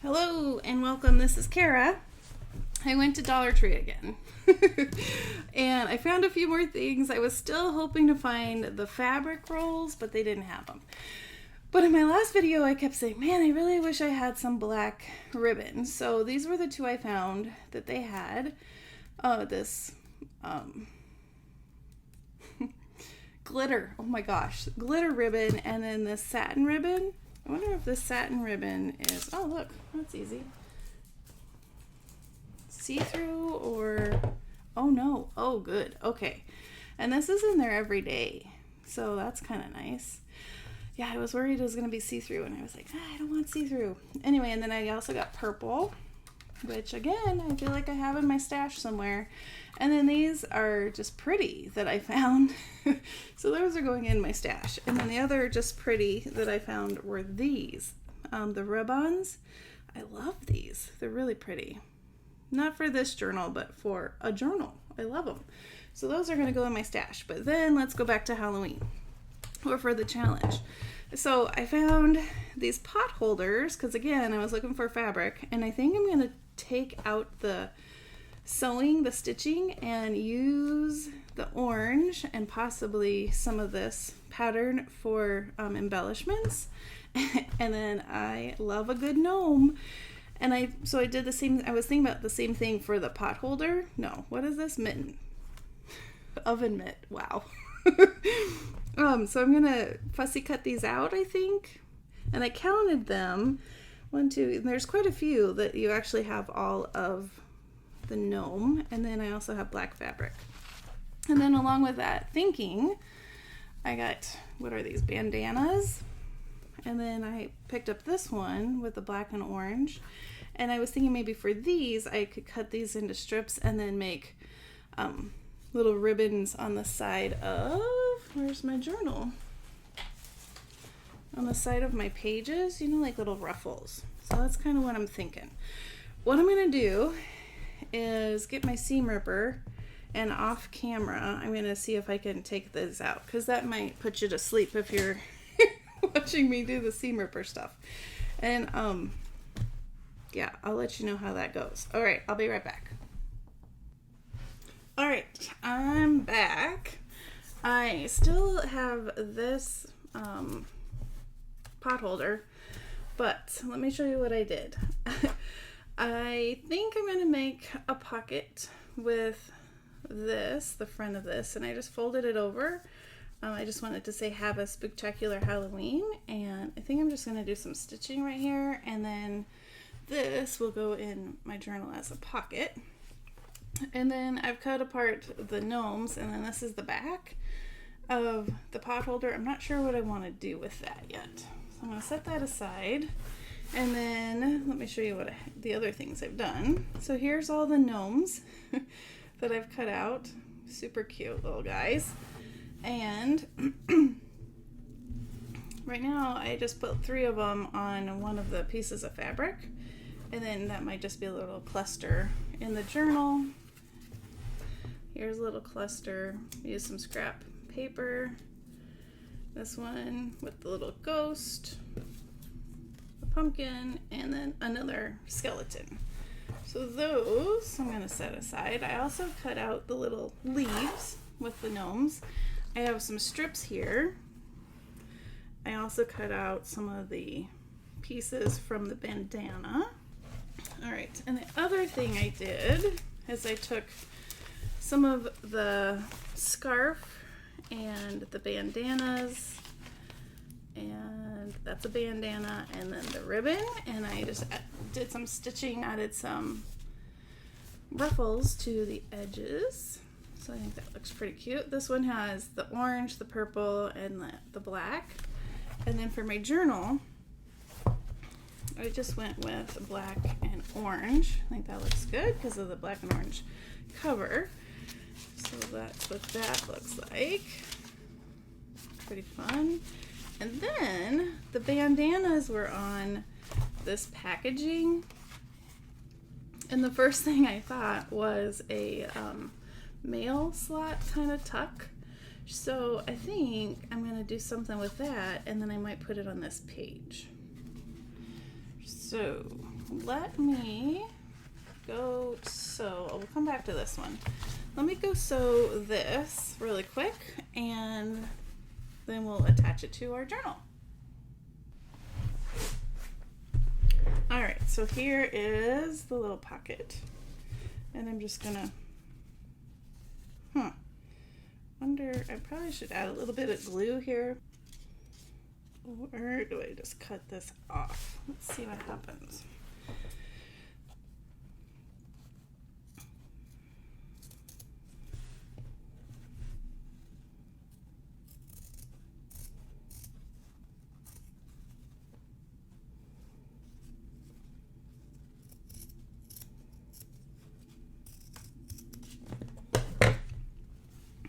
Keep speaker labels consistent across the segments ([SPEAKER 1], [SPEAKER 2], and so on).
[SPEAKER 1] Hello and welcome. This is Cara. I went to Dollar Tree again and I found a few more things. I was still hoping to find the fabric rolls, but they didn't have them. But in my last video, I kept saying, man, I really wish I had some black ribbon. So these were the two I found that they had. This glitter, oh my gosh, glitter ribbon, and then this satin ribbon. I wonder if this satin ribbon is, oh look, that's easy. See-through or, oh no, oh good, okay. And this is in there every day, so that's kind of nice. Yeah, I was worried it was going to be see-through, and I was like, I don't want see-through. Anyway, and then I also got purple, which again, I feel like I have in my stash somewhere. And then these are just pretty that I found. So those are going in my stash. And then the other just pretty that I found were these, the ribbons. I love these. They're really pretty. Not for this journal, but for a journal. I love them. So those are going to go in my stash. But then let's go back to Halloween, or for the challenge. So I found these pot holders because, again, I was looking for fabric, and I think I'm going to take out the sewing, the stitching, and use the orange and possibly some of this pattern for embellishments. And then I love a good gnome, and so I did the same. I was thinking about the same thing for the pot holder. No, what is this? Mitten, oven mitt. Wow. So I'm gonna fussy cut these out, I think, and I counted them. 1, 2, and there's quite a few that you actually have all of the gnome, and then I also have black fabric. And then along with that thinking, I got, what are these, bandanas? And then I picked up this one with the black and orange, and I was thinking maybe for these I could cut these into strips and then make little ribbons on the side of, where's my journal? On the side of my pages, you know, like little ruffles. So that's kind of what I'm thinking. What I'm going to do is get my seam ripper, and off camera I'm going to see if I can take this out, because that might put you to sleep if you're watching me do the seam ripper stuff. And yeah, I'll let you know how that goes. All right, I'll be right back. All right, I'm back. I still have this pot holder, but let me show you what I did. I think I'm going to make a pocket with this, the front of this, and I just folded it over. I just wanted to say have a spectacular Halloween, and I think I'm just going to do some stitching right here, and then this will go in my journal as a pocket. And then I've cut apart the gnomes, and then this is the back of the pot holder. I'm not sure what I want to do with that yet. So I'm going to set that aside, and then let me show you what the other things I've done. So here's all the gnomes that I've cut out. Super cute little guys. And right now I just put 3 of them on one of the pieces of fabric, and then that might just be a little cluster in the journal. Here's a little cluster. Use some scrap paper. This one with the little ghost, the pumpkin, and then another skeleton. So those I'm going to set aside. I also cut out the little leaves with the gnomes. I have some strips here. I also cut out some of the pieces from the bandana. All right, and the other thing I did is I took some of the scarf and the bandanas, and that's a bandana, and then the ribbon, and I just did some stitching, added some ruffles to the edges. So I think that looks pretty cute. This one has the orange, the purple, and the black. And then for my journal, I just went with black and orange. I think that looks good because of the black and orange cover. So that's what that looks like. Pretty fun. And then the bandanas were on this packaging. And the first thing I thought was a mail slot kind of tuck. So I think I'm going to do something with that, and then I might put it on this page. So let me go sew. We'll come back to this one. Let me go sew this really quick and then we'll attach it to our journal. All right, so here is the little pocket. And I'm just gonna, wonder, I probably should add a little bit of glue here. Or do I just cut this off? Let's see what happens.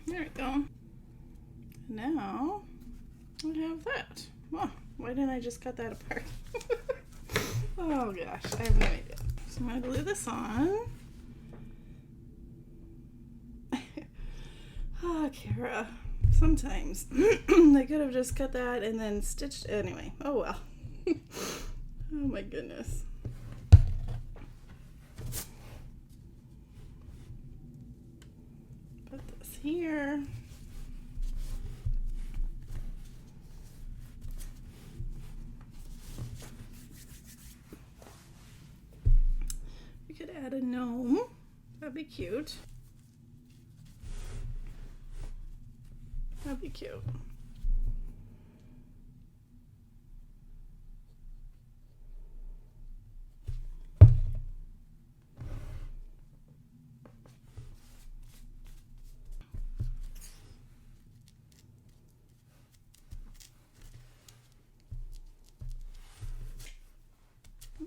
[SPEAKER 1] There we go. Now I have that. Oh, why didn't I just cut that apart? Oh gosh, I have no idea. So I'm gonna glue this on. Oh, Cara. Sometimes I could have just cut that and then stitched anyway. Oh well. Oh my goodness. Put this here. We could add a gnome. That'd be cute. That'd be cute.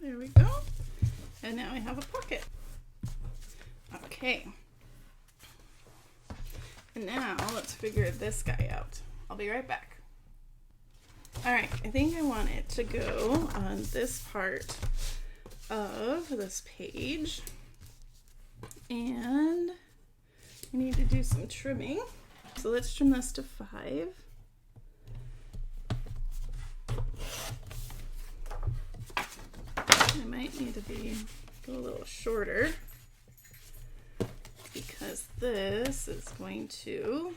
[SPEAKER 1] There we go. And now I have a pocket. Okay. And now let's figure this guy out. I'll be right back. All right, I think I want it to go on this part of this page. And I need to do some trimming. So let's trim this to 5. I might need to go a little shorter because this is going to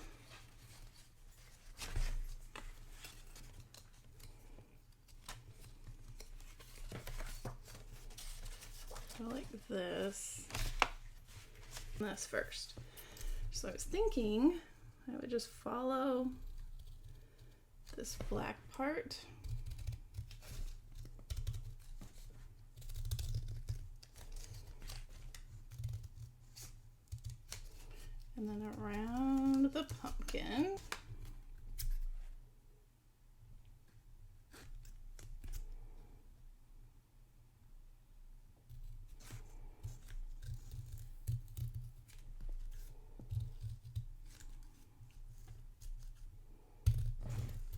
[SPEAKER 1] go like this. This first. So I was thinking I would just follow this black part. And then around the pumpkin.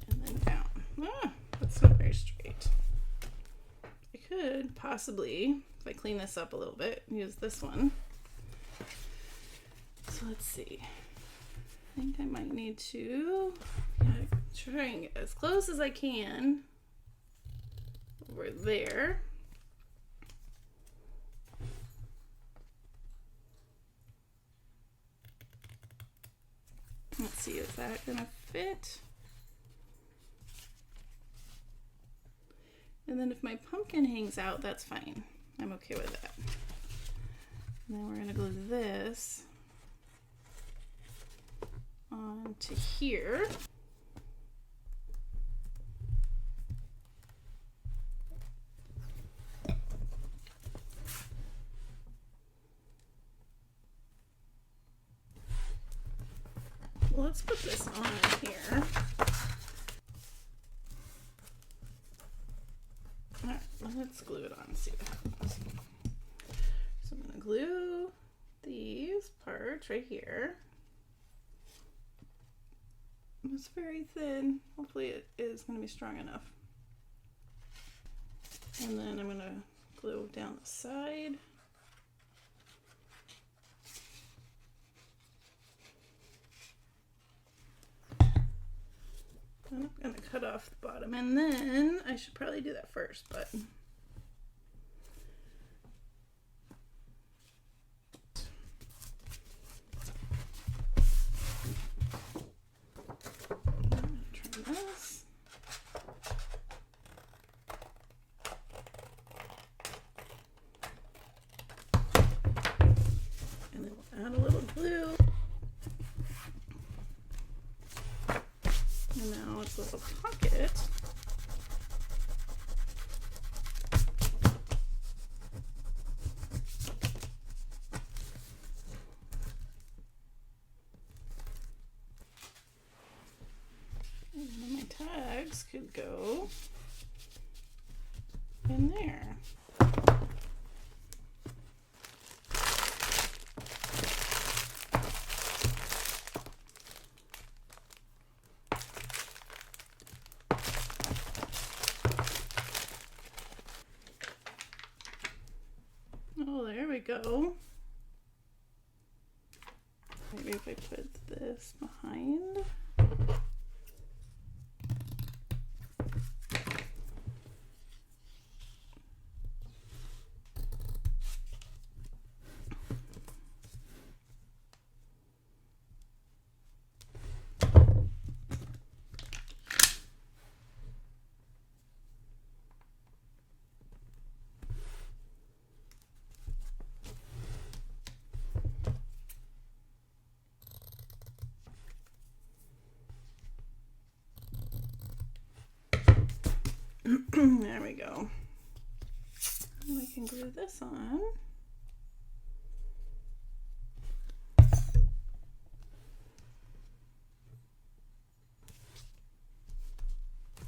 [SPEAKER 1] And then down. Ah, that's not very straight. I could possibly, if I clean this up a little bit, use this one. So let's see. I think I might need to try and get as close as I can over there. Let's see, is that gonna fit? And then if my pumpkin hangs out, that's fine. I'm okay with that. And then we're gonna glue this onto here. Well, let's put this on here. All right, let's glue it on and see what happens. So I'm gonna glue these parts right here. It's very thin. Hopefully it is going to be strong enough. And then I'm going to glue down the side. And I'm going to cut off the bottom. And then I should probably do that first, but little pocket. And then my tags could go in there. Oh, there we go. Maybe if I put this behind. There we go. And we can glue this on.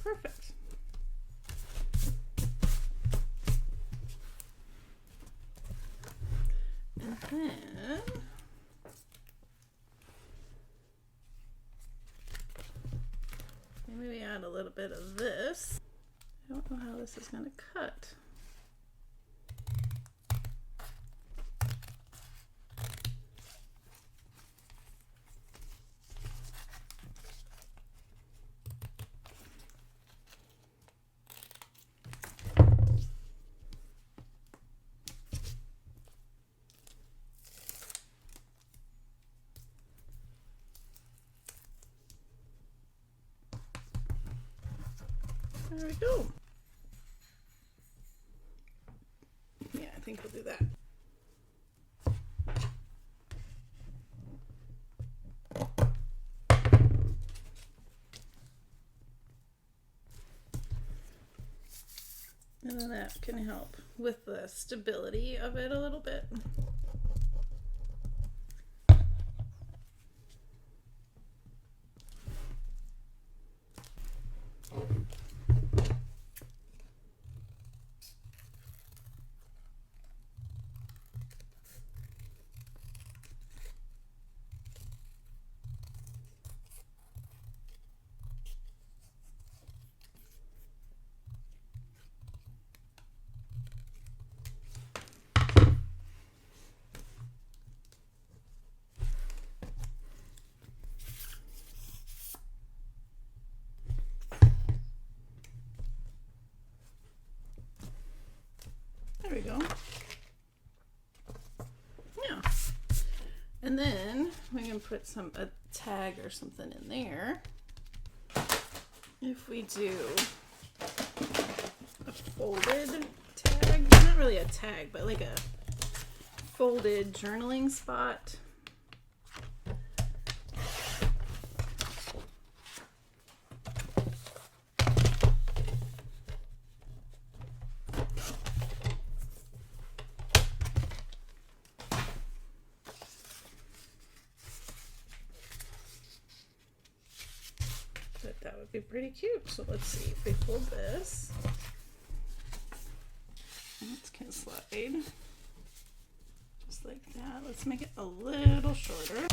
[SPEAKER 1] Perfect. And then maybe we add a little bit of this. I don't know how this is going to cut. There we go. Yeah, I think we'll do that. And then that can help with the stability of it a little bit. There we go. Yeah. And then we can put a tag or something in there. If we do a folded tag, not really a tag, but like a folded journaling spot. That would be pretty cute. So let's see if we fold this. It's gonna slide just like that. Let's make it a little shorter.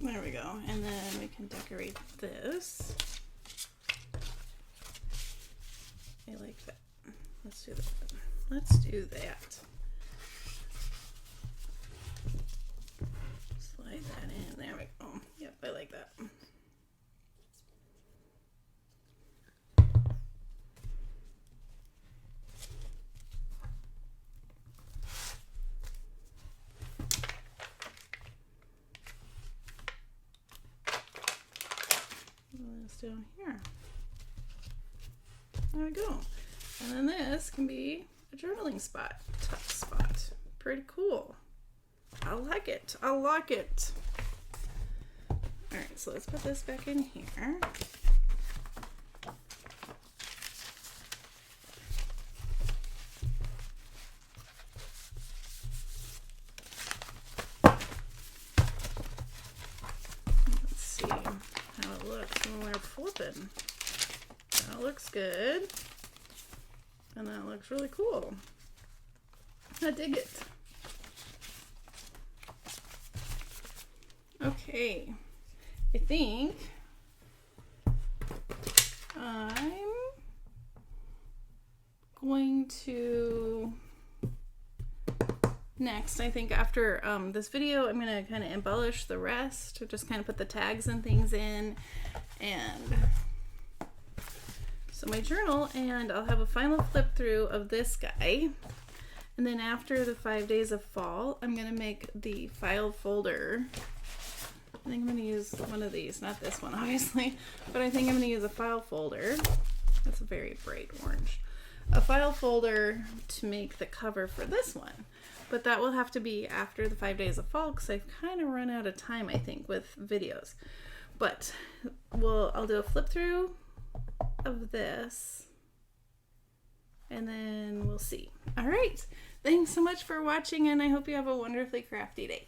[SPEAKER 1] There we go. And then we can decorate this. I like that. Let's do that. Let's do that. Slide that in. There we go. Yep, I like that. Let's down here. There we go. And then this can be a journaling spot, tuck spot. Pretty cool. I like it. I like it. All right, so let's put this back in here. Let's see how it looks when we're flipping. That looks good. And that looks really cool. I dig it. Okay, I think I'm going to, next, I think after this video, I'm going to kind of embellish the rest, or just kind of put the tags and things in, and so my journal, and I'll have a final flip through of this guy. And then after the 5 days of fall, I'm going to make the file folder. I think I'm going to use one of these, not this one obviously, but I think I'm going to use a file folder. That's a very bright orange. A file folder to make the cover for this one. But that will have to be after the 5 days of fall because I've kind of run out of time, I think, with videos. But I'll do a flip through of this and then we'll see. All right, thanks so much for watching, and I hope you have a wonderfully crafty day.